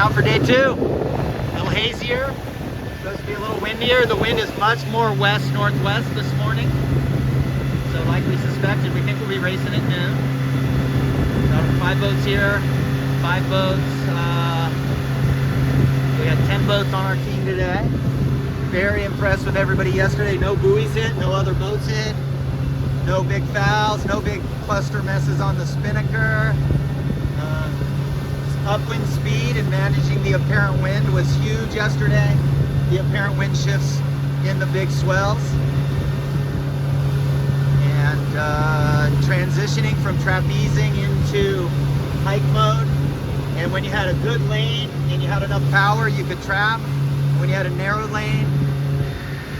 out for day 2. A little hazier, supposed to be a little windier. The wind is much more west-northwest this morning. So like we suspected, we think we'll be racing at noon. Got 5 boats here, 5 boats. We had 10 boats on our team today. Very impressed with everybody yesterday. No buoys hit, no other boats hit. No big fouls, no big cluster messes on the spinnaker. Upwind speed and managing the apparent wind was huge yesterday. The apparent wind shifts in the big swells. And transitioning from trapezing into hike mode. And when you had a good lane and you had enough power, you could trap. When you had a narrow lane,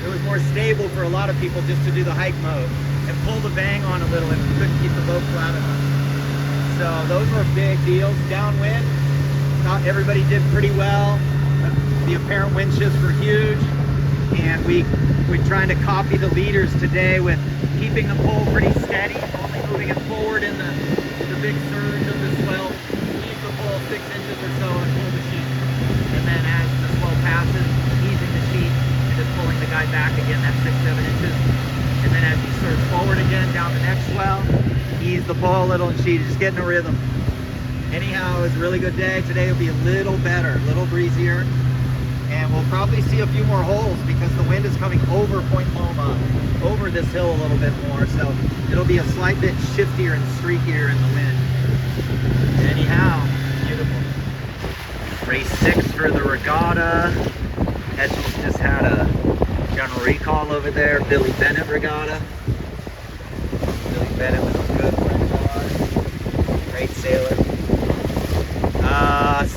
it was more stable for a lot of people just to do the hike mode and pull the bang on a little if you couldn't keep the boat flat enough. So those were big deals. Downwind, not everybody did pretty well. The apparent wind shifts were huge, and we're trying to copy the leaders today with keeping the pole pretty steady, only moving it forward in the big surge of the swell. Ease the pole 6 inches or so and pull the sheet. And then as the swell passes, easing the sheet and just pulling the guy back again, that 6-7 inches. And then as you surge forward again down the next swell, ease the pole a little and sheet, just getting a rhythm. Anyhow, it was a really good day. Today will be a little better, a little breezier. And we'll probably see a few more holes because the wind is coming over Point Loma, over this hill a little bit more. So it'll be a slight bit shiftier and streakier in the wind. Anyhow, beautiful. Race 6 for the regatta. Hedges just had a general recall over there. Billy Bennett regatta. Billy Bennett was a good friend of ours. Great sailor.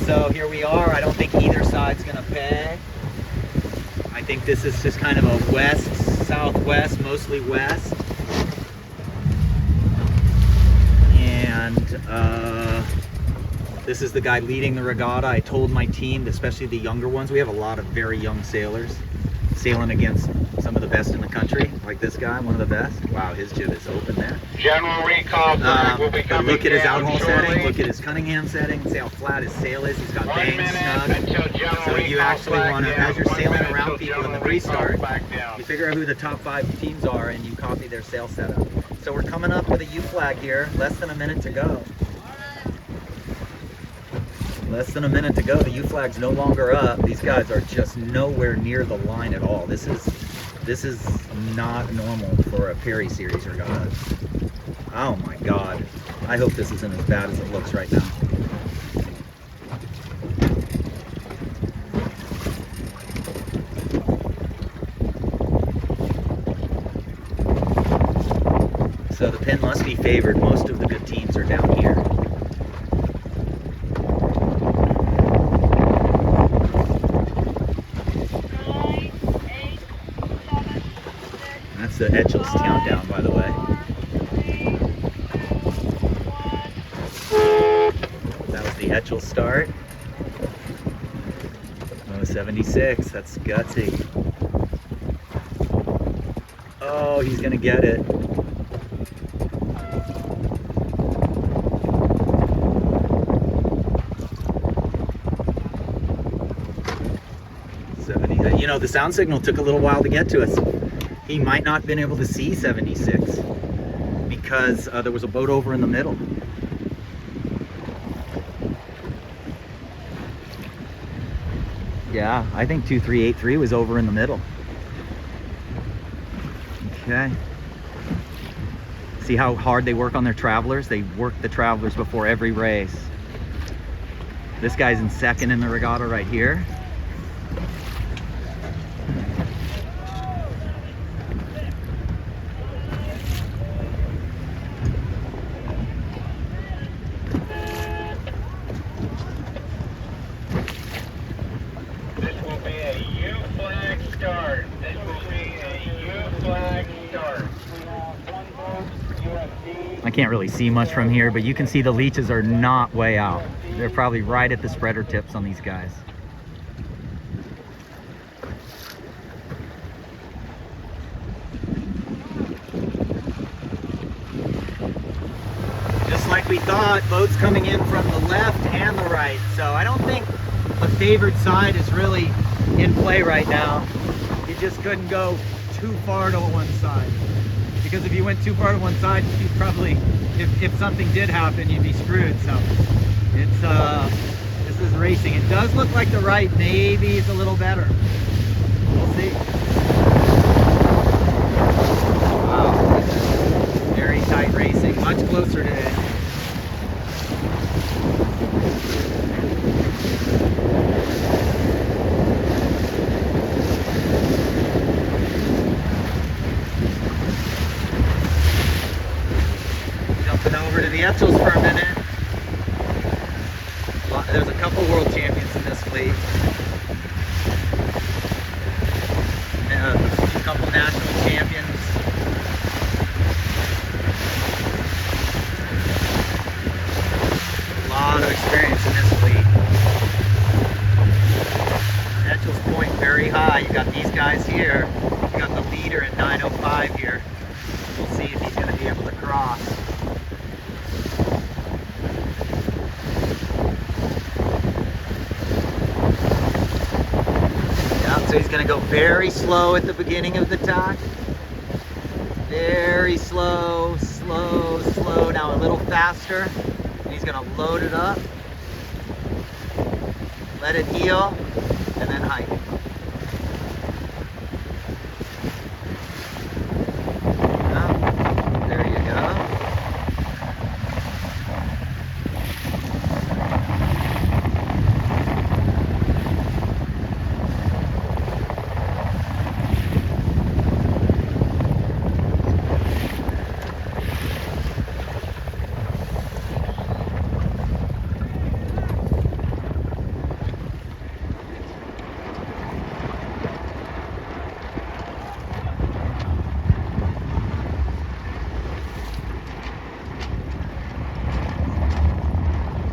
So here we are. I don't think either side's gonna pay. I think this is just kind of a west, southwest, mostly west. And this is the guy leading the regatta. I told my team, especially the younger ones, we have a lot of very young sailors sailing against some of the best in the country, like this guy, one of the best. Wow, his jib is open there. General recall will be coming. Look at his outhaul shortly. setting, look at his Cunningham setting, see how flat his sail is. He's got bangs snug. So you actually want to, as you're sailing around people in the restart, you figure out who the top 5 teams are and you copy their sail setup. So we're coming up with a U flag here, less than a minute to go. Less than a minute to go. The U flag's no longer up. These guys are just nowhere near the line at all. This is not normal for a Perry Series regatta. Oh my God. I hope this isn't as bad as it looks right now. So the pin must be favored. Most of the good teams are down here. That's the Etchells countdown, by the way. That was the Etchells start. Oh, 76, that's gutsy. Oh, he's gonna get it. You know, the sound signal took a little while to get to us. He might not have been able to see 76 because there was a boat over in the middle. Yeah, I think 2383 was over in the middle. Okay. See how hard they work on their travelers? They work the travelers before every race. This guy's in second in the regatta right here. I can't really see much from here, but you can see the leeches are not way out. They're probably right at the spreader tips on these guys. Just like we thought, boats coming in from the left and the right. So I don't think a favored side is really in play right now. You just couldn't go too far to one side, because if you went too far to one side, you'd probably, if something did happen, you'd be screwed. So it's this is racing. It does look like the right maybe is a little better. We'll see. Wow, very tight racing, much closer today. Jumping over to the Etchels for a minute. There's a couple world champions in this fleet. A couple national champions. A lot of experience in this fleet. Etchels point very high. You got these guys here. You got the leader in 905 here. We'll see if he's going to be able to cross. So he's going to go very slow at the beginning of the tack. Very slow, slow, slow. Now a little faster. And he's going to load it up. Let it heal. And then hike. There you go.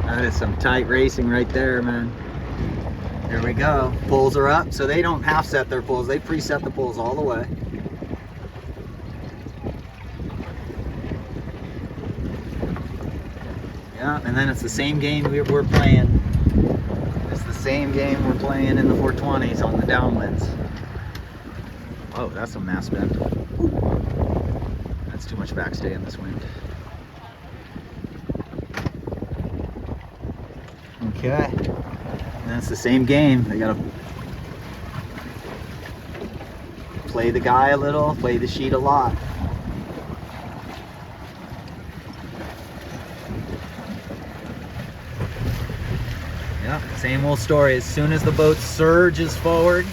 That is some tight racing right there, man. There we go. Poles are up, so they don't half set their poles. They preset the poles all the way. Yeah, and then it's the same game we're playing. It's the same game we're playing in the 420s on the downwinds. Oh, that's some mass bend. That's too much backstay in this wind. Okay, and that's the same game. They gotta play the guy a little, play the sheet a lot. Yeah, same old story. As soon as the boat surges forward,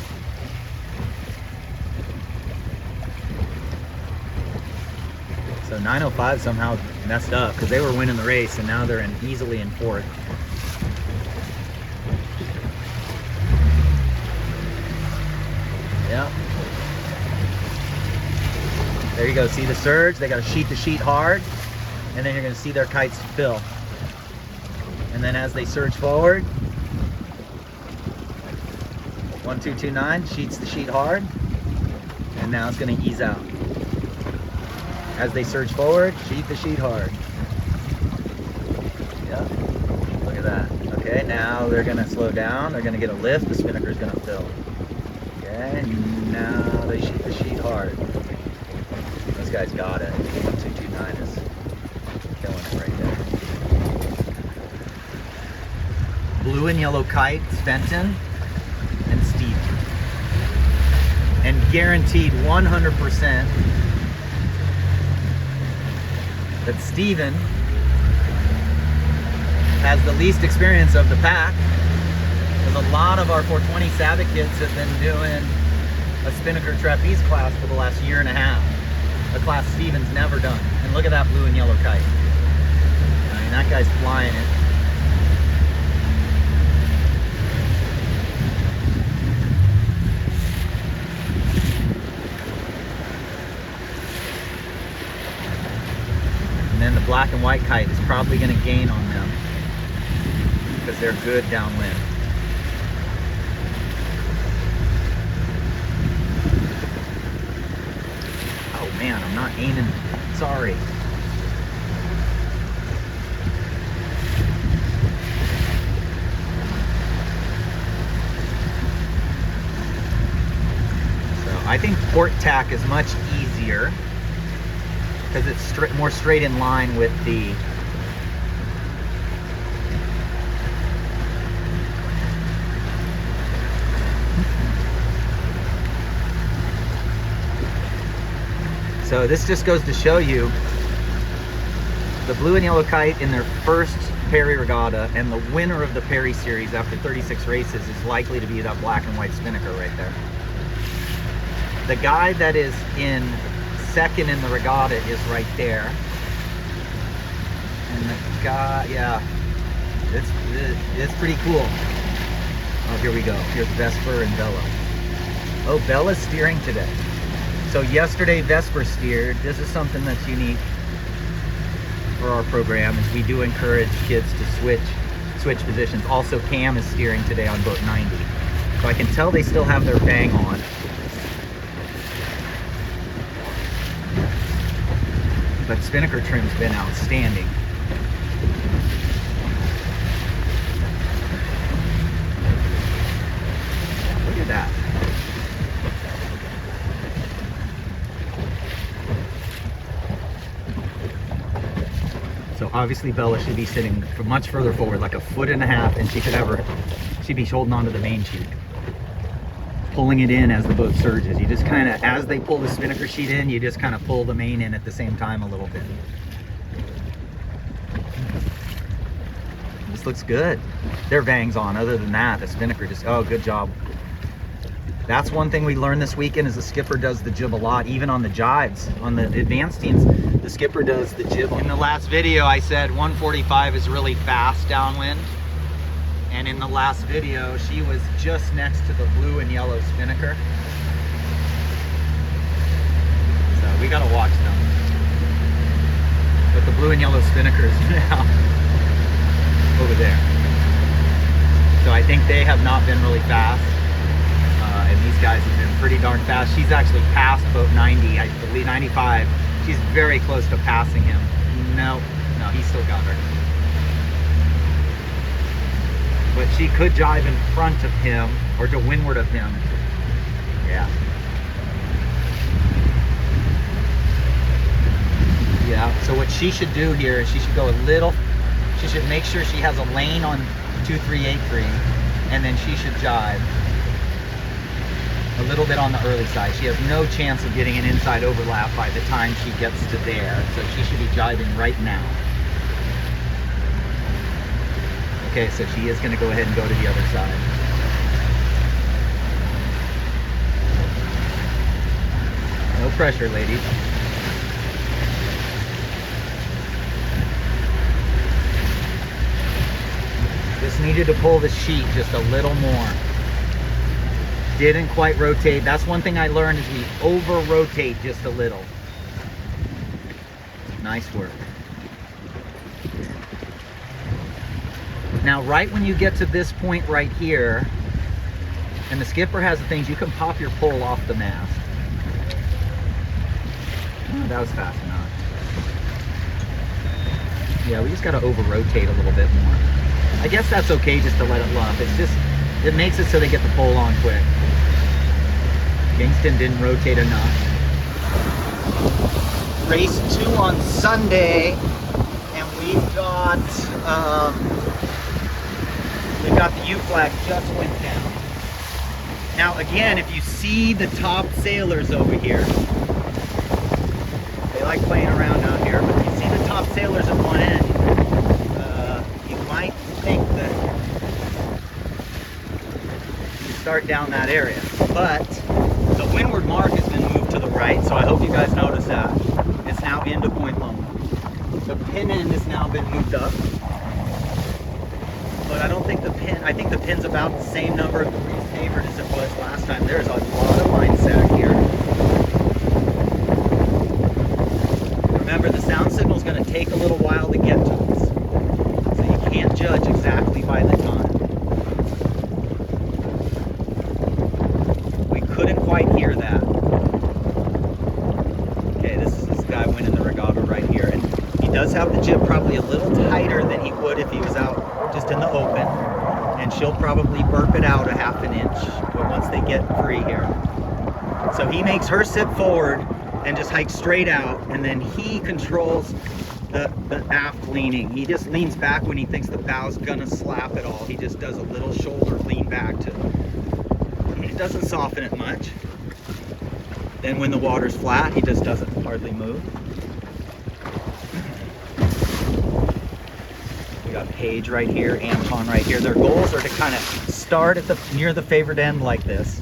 so 905 somehow messed up because they were winning the race and now they're easily in fourth. Yeah. There you go. See the surge? They got to sheet the sheet hard, and then you're going to see their kites fill. And then as they surge forward, 1229 sheets the sheet hard, and now it's going to ease out. As they surge forward, sheet the sheet hard. Yeah. Look at that. Okay, now they're going to slow down. They're going to get a lift. The spinnaker is going to fill. Okay, now they sheet the sheet hard. Those guys got it. 1229 is killing it right there. Blue and yellow kites, Fenton and Steve. And guaranteed 100% that Steven has the least experience of the pack. Because a lot of our 420 Sabbath kids have been doing a spinnaker trapeze class for the last year and a half. A class Steven's never done. And look at that blue and yellow kite. I mean, that guy's flying it. And then the black and white kite is probably going to gain on them because they're good downwind. Man, I'm not aiming. Sorry. I think port tack is much easier because it's more straight in line with the So this just goes to show you the blue and yellow kite in their first Perry Regatta, and the winner of the Perry series after 36 races is likely to be that black and white spinnaker right there. The guy that is in second in the regatta is right there. And the guy, yeah, it's pretty cool. Oh, here we go. Here's Vesper and Bella. Oh, Bella's steering today. So yesterday Vesper steered. This is something that's unique for our program, is we do encourage kids to switch positions. Also, Cam is steering today on boat 90. So I can tell they still have their bang on. But spinnaker trim's been outstanding. Look at that. So obviously Bella should be sitting much further forward, like 1.5 feet, and she'd be holding onto the main sheet, pulling it in as the boat surges. You just kind of, as they pull the spinnaker sheet in, you just kind of pull the main in at the same time a little bit. This looks good. Their bang's on. Other than that, the spinnaker just, oh, good job. That's one thing we learned this weekend, is the skipper does the jib a lot, even on the jives. On the advanced teams, the skipper does the jib. In the last video, I said 145 is really fast downwind. And in the last video, she was just next to the blue and yellow spinnaker. So we gotta watch them. But the blue and yellow spinnaker is now over there. So I think they have not been really fast. And these guys have been pretty darn fast. She's actually passed boat 90, I believe 95. She's very close to passing him. No, he still got her. But she could jive in front of him or to windward of him. Yeah. Yeah, so what she should do here is she should go a little, she should make sure she has a lane on 2383, and then she should jive a little bit on the early side. She has no chance of getting an inside overlap by the time she gets to there. So she should be jiving right now. Okay, so she is going to go ahead and go to the other side. No pressure, ladies. Just needed to pull the sheet just a little more. Didn't quite rotate. That's one thing I learned, is we over-rotate just a little. Nice work. Now, right when you get to this point right here, and the skipper has the things, you can pop your pole off the mast. Oh, that was fast enough. Yeah, we just got to over-rotate a little bit more. I guess that's okay just to let it lump. It's just, it makes it so they get the pole on quick. Kingston didn't rotate enough. Race 2 on Sunday, and we've got the U flag just went down. Now again, if you see the top sailors over here, they like playing around out here, but if you see the top sailors at one end, you might think that you start down that area. But the windward mark has been moved to the right, so I hope you guys notice that. It's now into Point Loma. The pin end has now been moved up. But I don't think the pin, I think the pin's about the same number of degrees favored as it was last time. There's a lot of line sack here. Remember, the sound signal is going to take a little while to get to us. So you can't judge exactly by the time. Couldn't quite hear that. Okay, this is this guy winning the regatta right here, and he does have the jib probably a little tighter than he would if he was out just in the open, and she'll probably burp it out a 1/2 inch, but once they get free here. So he makes her sit forward and just hike straight out, and then he controls the aft leaning. He just leans back when he thinks the bow's gonna slap at all. He just does a little shoulder lean back to, it doesn't soften it much. Then when the water's flat, he just doesn't hardly move. We got Paige right here, Anton right here. Their goals are to kind of start at near the favored end like this,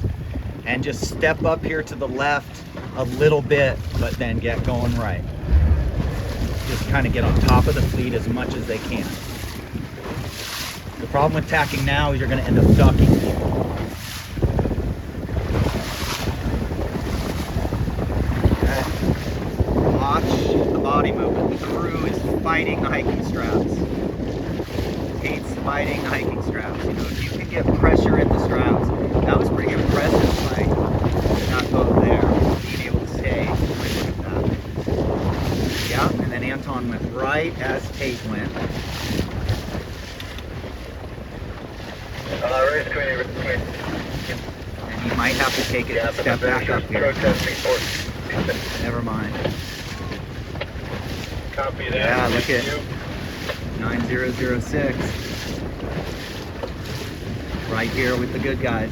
and just step up here to the left a little bit, but then get going right. Just kind of get on top of the fleet as much as they can. The problem with tacking now is you're going to end up ducking people. Okay. Watch the body movement. The crew is fighting the hiking straps. Kate's fighting the hiking straps. You know, if you can get pressure in the straps, that was pretty impressive. Like, not go there, being able to stay. Look at that. Yeah, and then Anton went right as Tate went. Race queen. And he might have to take it a step back up here. Never mind. Copy that. Yeah, look at 9006. Right here with the good guys.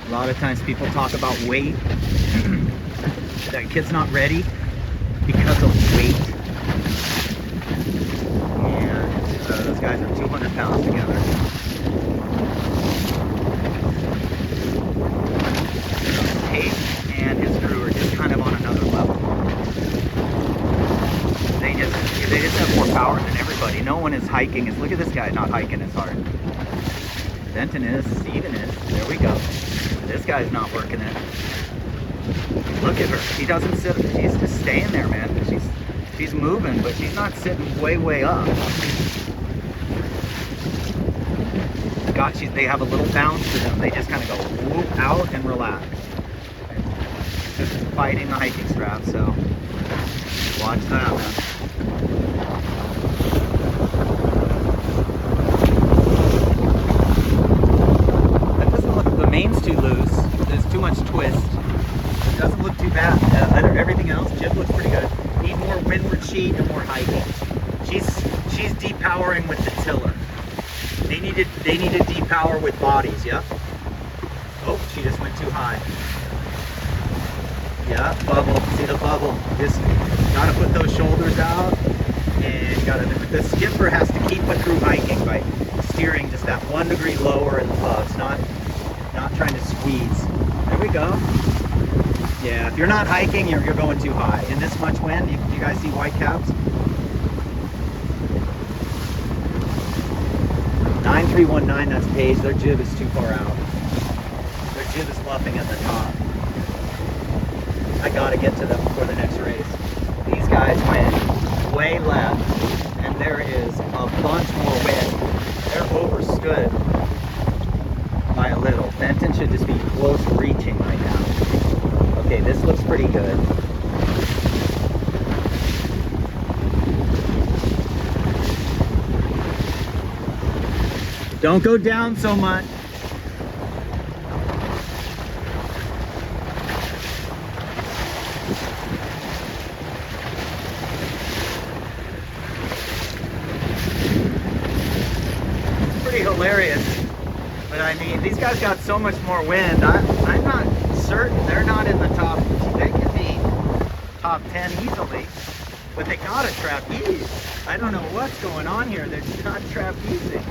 A lot of times people talk about weight. That kid's not ready because of weight. And those guys are 200 pounds together. Tate and his crew are just kind of on another level. They just have more power than everybody. No one is hiking. Look at this guy not hiking as hard. Denton is, Steven is. There we go. This guy's not working it. Look at her. She doesn't sit. She's just staying there, man. She's moving, but she's not sitting way up. They have a little bounce to them. They just kind of go whoop out and relax. Just fighting the hiking strap. So watch that, man. That doesn't look. The main's too loose. There's too much twist. It doesn't look too bad. Everything else, jib looks pretty good. Need more windward sheet and more hiking. She's depowering with the tiller. They need to depower with bodies, yeah? Oh, she just went too high. Yeah, bubble. See the bubble. Just gotta put those shoulders out, and the skipper has to keep the crew hiking by steering just that 1 degree lower and above. It's not trying to squeeze. There we go. Yeah, if you're not hiking, you're going too high. In this much wind, you guys see white caps? 9319, that's Paige. Their jib is too far out. Their jib is luffing at the top. I gotta get to them before the next race. These guys went way left, and there is a bunch more wind. They're overstood by a little. Fenton should just be close reaching right now. Okay, this looks pretty good. Don't go down so much. Pretty hilarious. But I mean, these guys got so much more wind. I'm not certain they're not in the top. They could be top 10 easily. But they got a trapeze. I don't know what's going on here. They're not trapezing.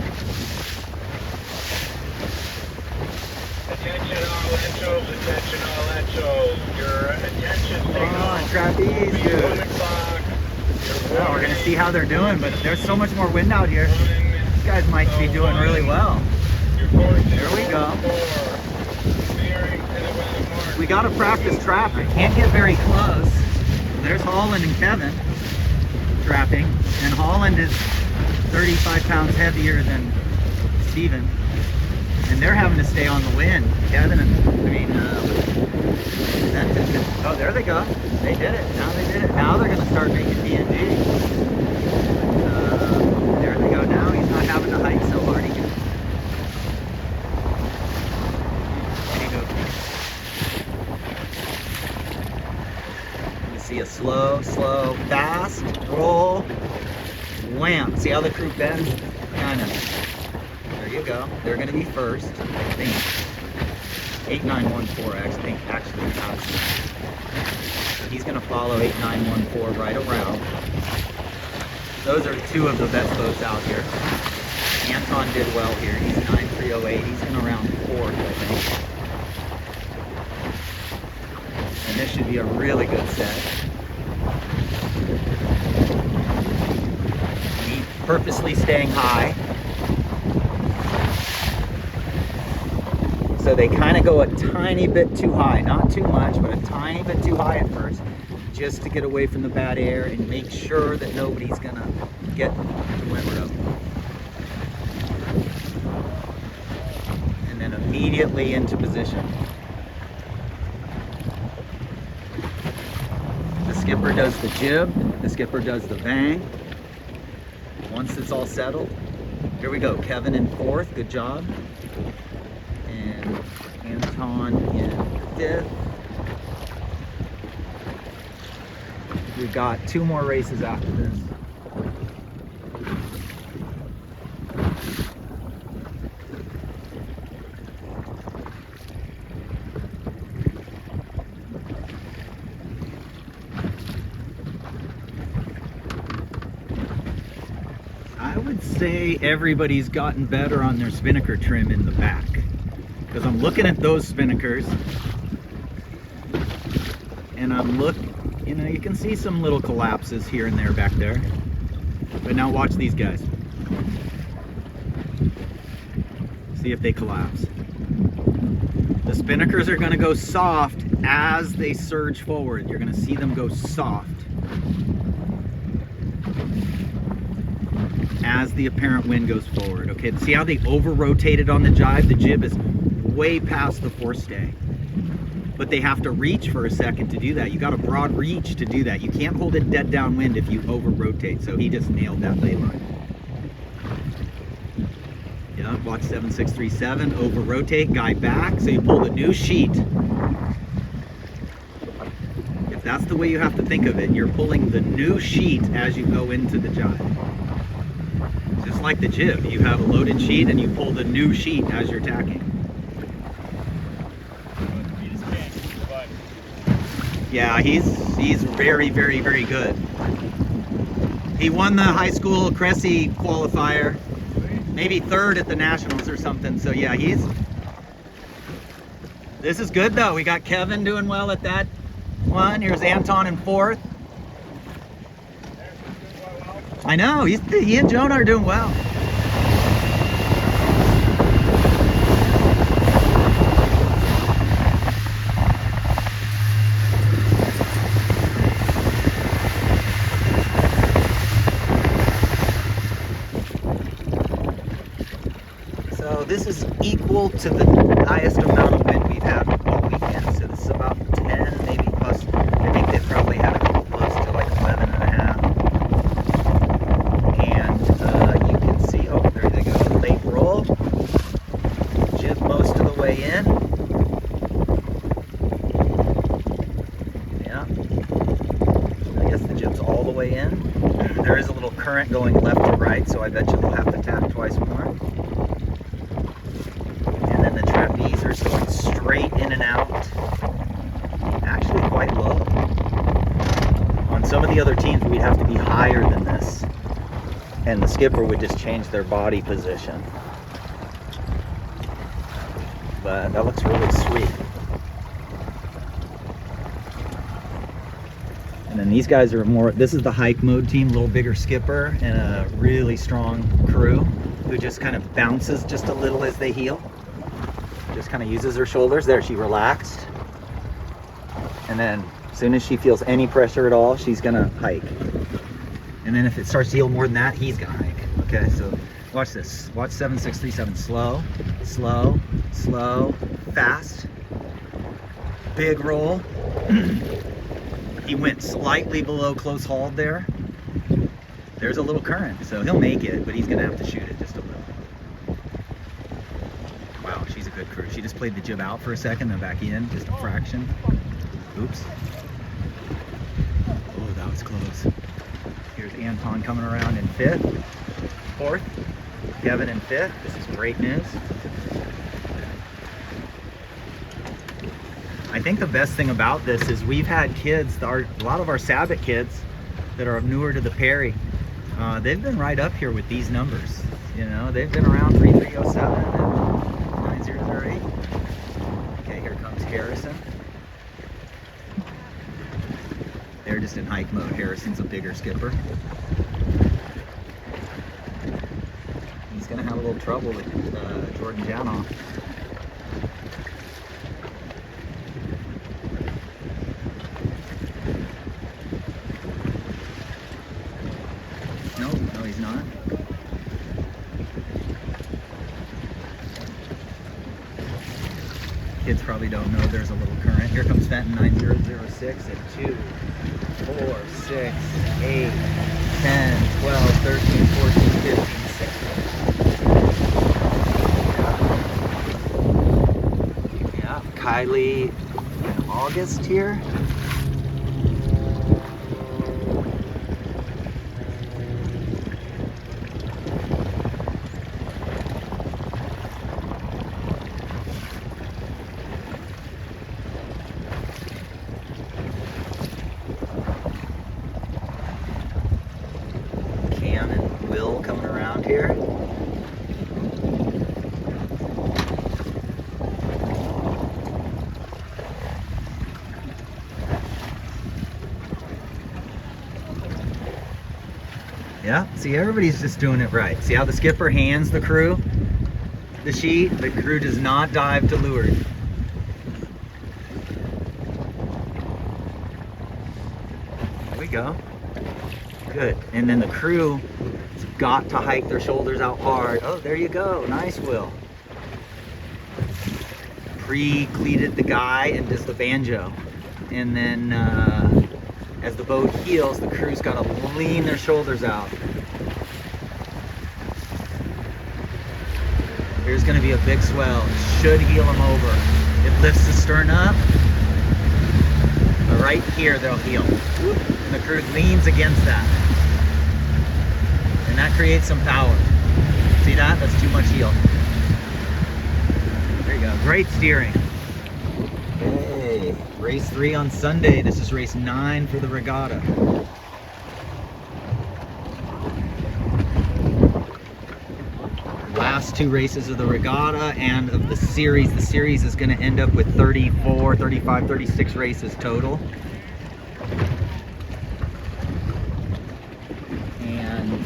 Attention all Echos, attention all Echos. Your attention Come on, trapeze, dude. 1 o'clock. Well, we're gonna see how they're doing, but there's so much more wind out here. These guys might be doing really well. There we go. We gotta practice trapping. Can't get very close. There's Holland and Kevin trapping, and Holland is 35 pounds heavier than Steven. And they're having to stay on the wind. Kevin and, oh, there they go. They did it. Now they did it. Now they're going to start making D&D. There they go. Now he's not having to hike so hard again. wham. See how the crew bends? Kind of. There you go. They're going to be first, I think. 8914, I think, actually has. So he's going to follow 8914 right around. Those are two of the best boats out here. Anton did well here. He's 9308. He's going to round fourth, I think. And this should be a really good set. He's purposely staying high. So they kind of go a tiny bit too high. Not too much, but a tiny bit too high at first. Just to get away from the bad air and make sure that nobody's going to get the wind rope. And then immediately into position. The skipper does the jib, the skipper does the bang. Once it's all settled, here we go. Kevin in fourth, good job. And Anton in fifth. We've got two more races after this. I would say everybody's gotten better on their spinnaker trim in the back. Because I'm looking at those spinnakers and you know, you can see some little collapses here and there back there. But now watch these guys. See if they collapse. The spinnakers are going to go soft as they surge forward. You're going to see them go soft as the apparent wind goes forward. Okay, see how they over-rotated on the jibe? The jib is way past the forestay. But they have to reach for a second to do that. You got a broad reach to do that. You can't hold it dead downwind if you over-rotate. So he just nailed that lay line. Yeah, watch 7637, over-rotate, guy back. So you pull the new sheet. If that's the way you have to think of it, you're pulling the new sheet as you go into the jibe. Just like the jib, you have a loaded sheet and you pull the new sheet as you're tacking. Yeah, he's very, very, very good. He won the high school Cressy qualifier, maybe third at the Nationals or something. So yeah, this is good though. We got Kevin doing well at that one. Here's Anton in fourth. I know, he and Jonah are doing well. So this is equal to the highest amount of wind we've had all weekend. So this is about 10, maybe plus. I think they probably had a couple close to like 11 and a half. And you can see, oh, there they go. Late roll. Jib most of the way in. Yeah. I guess the jib's all the way in. There is a little current going left to right, so I bet you they'll have to tap twice more. These are going straight in and out, actually quite low. On some of the other teams we'd have to be higher than this, and the skipper would just change their body position. But that looks really sweet. And then these guys are more, this is the hike mode team, a little bigger skipper and a really strong crew who just kind of bounces just a little as they heel. Just kind of uses her shoulders. There, she relaxed. And then as soon as she feels any pressure at all, she's gonna hike. And then if it starts to heel more than that, he's gonna hike. Okay, so watch this. Watch 7637. Slow, slow, slow, fast. Big roll. He went slightly below close hauled there. There's a little current, so he'll make it, but he's gonna have to shoot it just a little. Wow, she's a good crew. She just played the jib out for a second, then back in, just a fraction. Oops. Oh, that was close. Here's Anton coming around in 5th. 4th. Kevin in 5th. This is great news. I think the best thing about this is we've had kids, a lot of our Sabbath kids that are newer to the Perry, they've been right up here with these numbers. You know, they've been around 3307 and 9008. Okay, here comes Harrison. They're just in hike mode. Harrison's a bigger skipper. He's gonna have a little trouble with Jordan Janoff. No, he's not. Kids probably don't know there's a little current. Here comes Fenton 9006 at 2, 4, 6, 8, 10, 12, 13, 14, 15, 16. Yeah, Kylie in August here. Coming around here. Yeah, see, everybody's just doing it right. See how the skipper hands the crew the sheet? The crew does not dive to leeward. There we go. Good. And then the crew got to hike their shoulders out hard. Oh, there you go. Nice, Will. Pre-cleated the guy and does the banjo. And then as the boat heels, the crew's got to lean their shoulders out. Here's going to be a big swell. It should heel them over. It lifts the stern up. But right here, they'll heel. And the crew leans against that. And that creates some power. See that? That's too much heel. There you go. Great steering. Hey, race 3 on Sunday. This is race 9 for the Regatta. Last 2 races of the Regatta and of the series. The series is going to end up with 34, 35, 36 races total.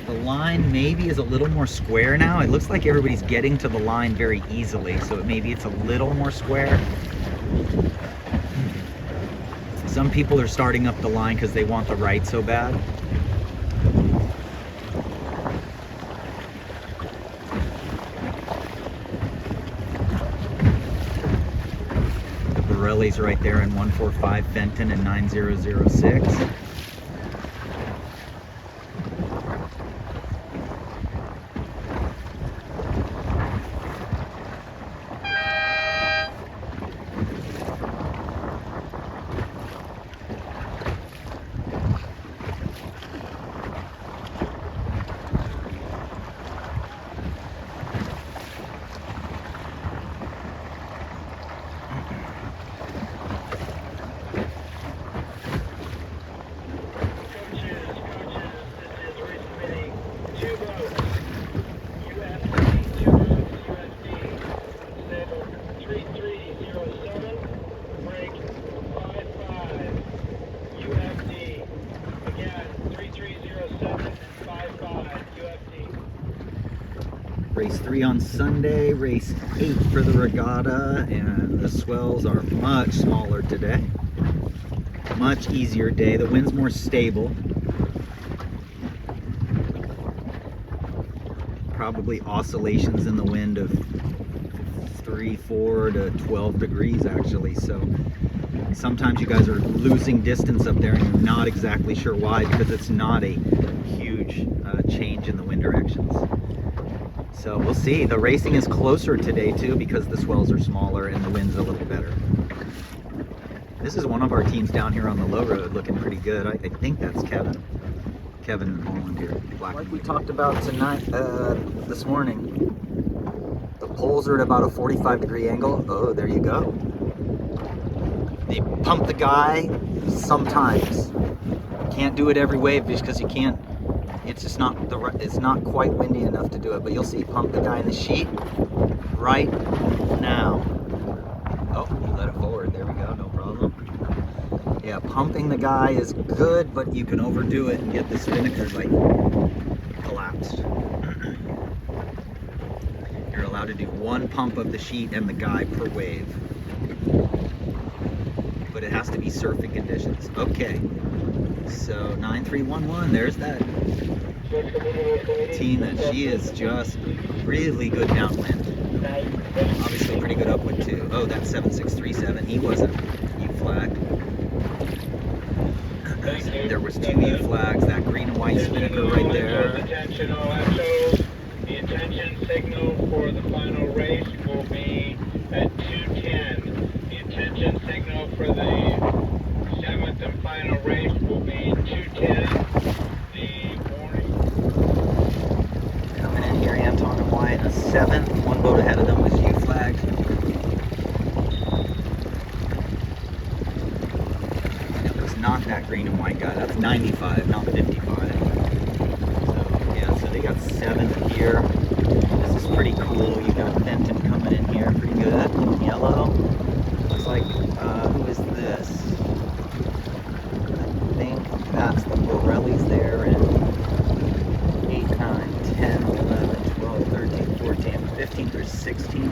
The line maybe is a little more square now. It looks like everybody's getting to the line very easily, so maybe it's a little more square. Some people are starting up the line because they want the right so bad. The Borelli's right there in 145, Fenton and 9006. Race 3 on Sunday, race 8 for the Regatta, and the swells are much smaller today. Much easier day. The wind's more stable. Probably oscillations in the wind of 3, 4 to 12 degrees actually, so sometimes you guys are losing distance up there and you're not exactly sure why, because it's not a huge change in the wind directions. So we'll see. The racing is closer today too because the swells are smaller and the wind's a little better. This is one of our teams down here on the low road looking pretty good. I think that's Kevin. Kevin and Holland here. Like we talked about tonight, this morning, the poles are at about a 45-degree angle. Oh, there you go. They pump the guy sometimes. Can't do it every wave just because you can't. It's just not it's not quite windy enough to do it. But you'll see, pump the guy in the sheet right now. Oh, you let it forward. There we go. No problem. Yeah, pumping the guy is good, but you can overdo it and get the spinnaker like collapsed. You're allowed to do one pump of the sheet and the guy per wave. But it has to be surfing conditions. Okay, so 9311, there's that Tina. She is just really good downwind. Obviously pretty good upwind too. Oh, that's 7637. He wasn't U-flagged. There was 2 U-flags, that green and white spinnaker right there. Attention all SOs. The attention signal for the final race will be at 2:10. The attention signal for the 7th and final race will be 2:10. The warning. Coming in here, Anton and Wyatt in a 7th. One boat ahead of them was U-flagged. Not that green and white guy, that's 95, not 55. So yeah, so they got 7th here. This is pretty cool. You got Benton coming in here, pretty good. Yellow. Looks like, who is this? I think that's the Borellis there, and 8, 9, 10, 11, 12, 13, 14, 15 through 16.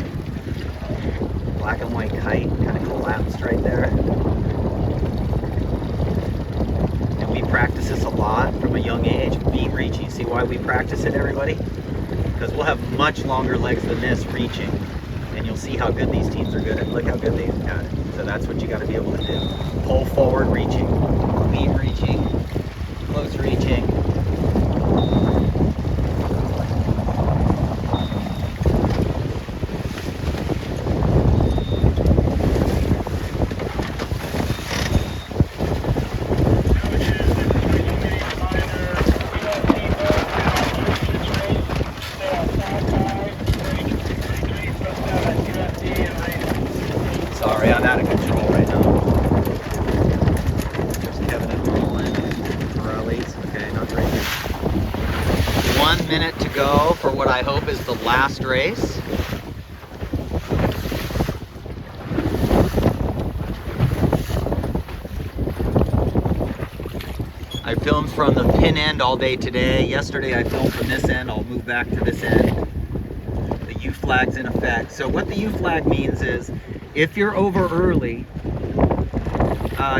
Black and white kite, kind of collapsed right there. We practice this a lot from a young age, beam reaching. See why we practice it, everybody? Because we'll have much longer legs than this reaching, and you'll see how good these teams are good at. Look how good they've got it. So that's what you got to be able to do. Pull forward reaching, beam reaching, close reaching. Sorry, I'm out of control right now. There's Kevin and Holland. Borellis. Okay, not great. 1 minute to go for what I hope is the last race. I filmed from the pin end all day today. Yesterday I filmed from this end. I'll move back to this end. The U flag's in effect. So what the U flag means is, if you're over early,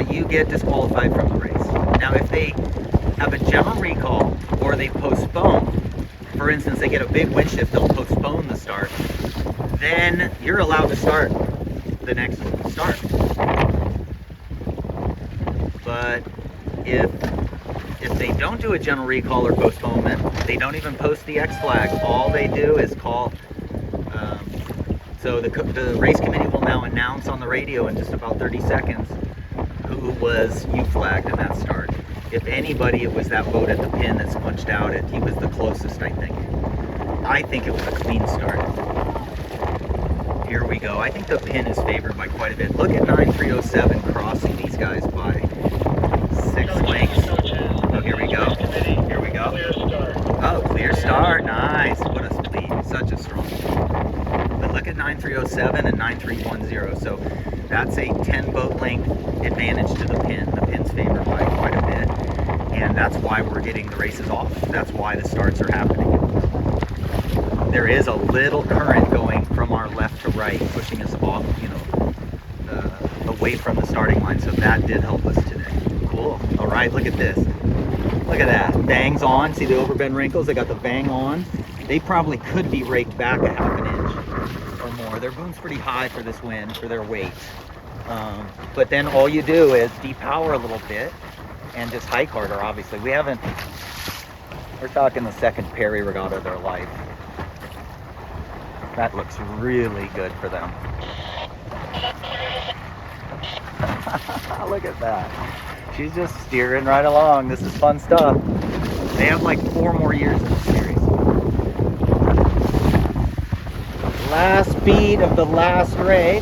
you get disqualified from the race. Now, if they have a general recall or they postpone, for instance, they get a big wind shift, they'll postpone the start, then you're allowed to start the next start. But if they don't do a general recall or postponement, they don't even post the X flag. All they do is call. So the race committee will now announce on the radio in just about 30 seconds who was U-flagged in that start. If anybody, it was that boat at the pin that squunched out. He was the closest, I think. I think it was a clean start. Here we go. I think the pin is favored by quite a bit. Look at 9307 crossing these guys by 6 lengths. Oh, here we go. Here we go. Oh, clear start. Nice. What a speed. Such a strong speed. But look at 9307 and 9310. So that's a 10 boat length advantage to the pin. The pin's favored by quite a bit. And that's why we're getting the races off. That's why the starts are happening. There is a little current going from our left to right, pushing us off, away from the starting line. So that did help us today. Cool. All right, look at this. Look at that. Bangs on. See the overbend wrinkles? They got the bang on. They probably could be raked back a half an inch or more. Their boom's pretty high for this wind, for their weight. But then all you do is depower a little bit and just hike harder, obviously. We're talking the second Perry regatta of their life. That looks really good for them. Look at that. She's just steering right along. This is fun stuff. They have like 4 more years in the series. Last beat of the last race.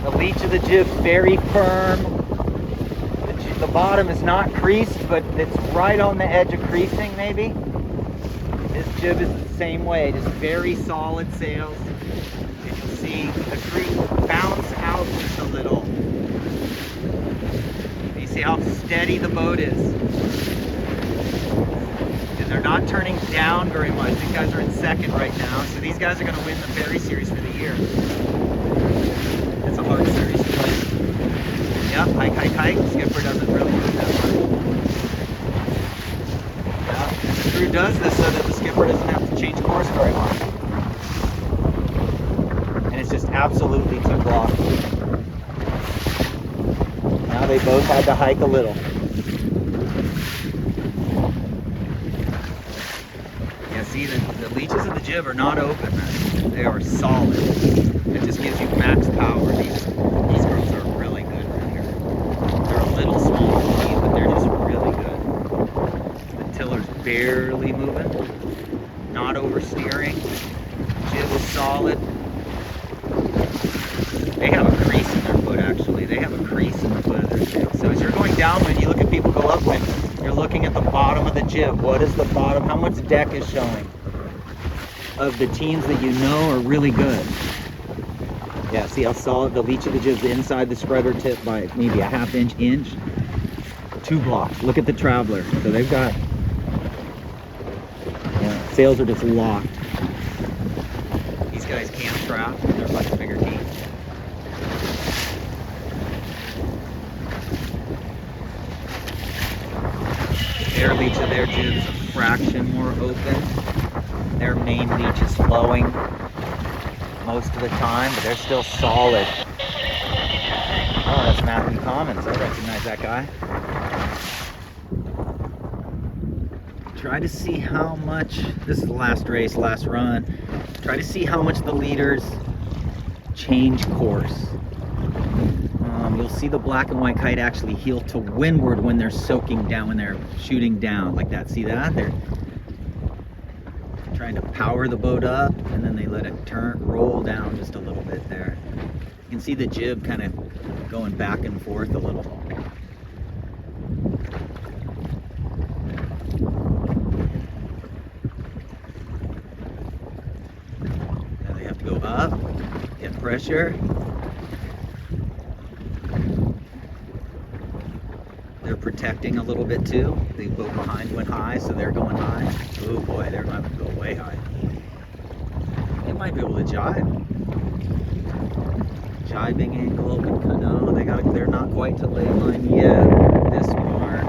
The leech of the jib very firm. The bottom is not creased, but it's right on the edge of creasing maybe. This jib is the same way, just very solid sails. And you'll see the crease bounce out just a little. You see how steady the boat is. And they're not turning down very much. These guys are in second right now, so these guys are going to win the Ferry Series for the year. It's a hard series to win. Yeah, hike, hike, hike. Skipper doesn't really do that much. Yeah, and the crew does this so that the skipper doesn't have to change course very much. And it's just absolutely took off. Now they both had to hike a little. Yeah, see, the leeches of the jib are not open. They are solid. It just gives you max power. These girls are really good right here. They're a little small to me, but they're just really good. The tiller's barely moving, not oversteering. Jib is solid. They have a crease in their foot, actually. They have a crease in the foot of their sail. So as you're going downwind, you look at people go upwind, you're looking at the bottom of the jib. What is the bottom? How much deck is showing of the teams that you know are really good? Yeah, see how solid the leech of the jib's inside the spreader tip by maybe a half inch. 2 blocks. Look at the Traveler. So they've got, yeah, sails are just locked. These guys can't trap. They're much bigger teams. Their leech of their jib is a fraction more open. Their main leech is flowing most of the time, but they're still solid. Oh, that's Matthew Commons. I recognize that guy. Try to see how much, this is the last race, last run. Try to see how much the leaders change course. You'll see the black and white kite actually heel to windward when they're soaking down, when they're shooting down like that. See that? They're trying to power the boat up, and then they let it roll down just a little bit there. You can see the jib kind of going back and forth a little. Now they have to go up, get pressure. They're protecting a little bit too. The boat behind went high, so they're going high. Oh boy, they're about to go way high. They might be able to jibe. Jibing angle, no, they're not quite to lay line yet. This mark.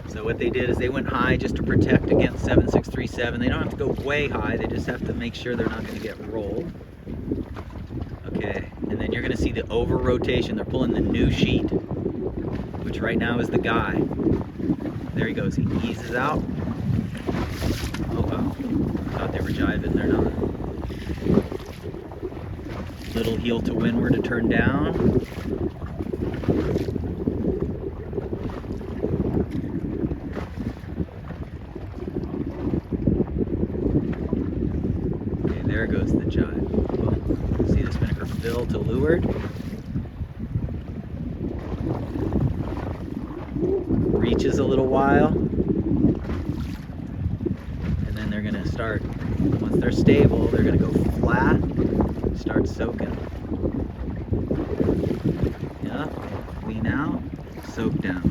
So what they did is they went high just to protect against 7637. They don't have to go way high, they just have to make sure they're not going to get rolled. Okay, and then you're going to see the over rotation. They're pulling the new sheet, which right now is the guy. There he goes, he eases out. Oh wow, thought they were jiving, they're not. Little heel to windward to turn down. Okay, there goes the jive. Boom. See the spinnaker fill to leeward. Reaches a little while, and then they're going to start, once they're stable, they're going to go flat, start soaking. Yeah, lean out, soak down.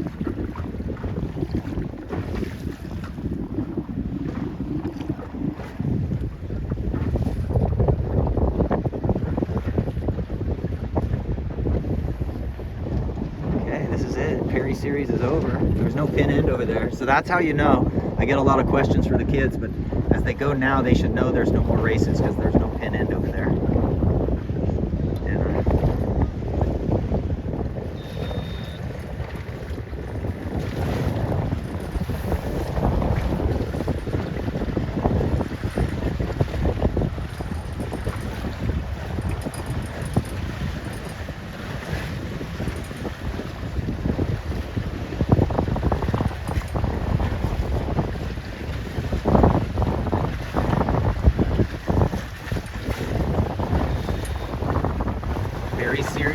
Ferry series is over. There's no pin end over there. So that's how you know. I get a lot of questions for the kids, but as they go now, they should know there's no more races because there's no pin end over there.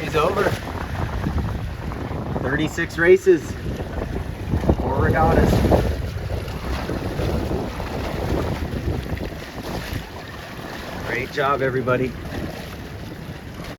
Day's over. 36 races, 4 regattas. Great job, everybody.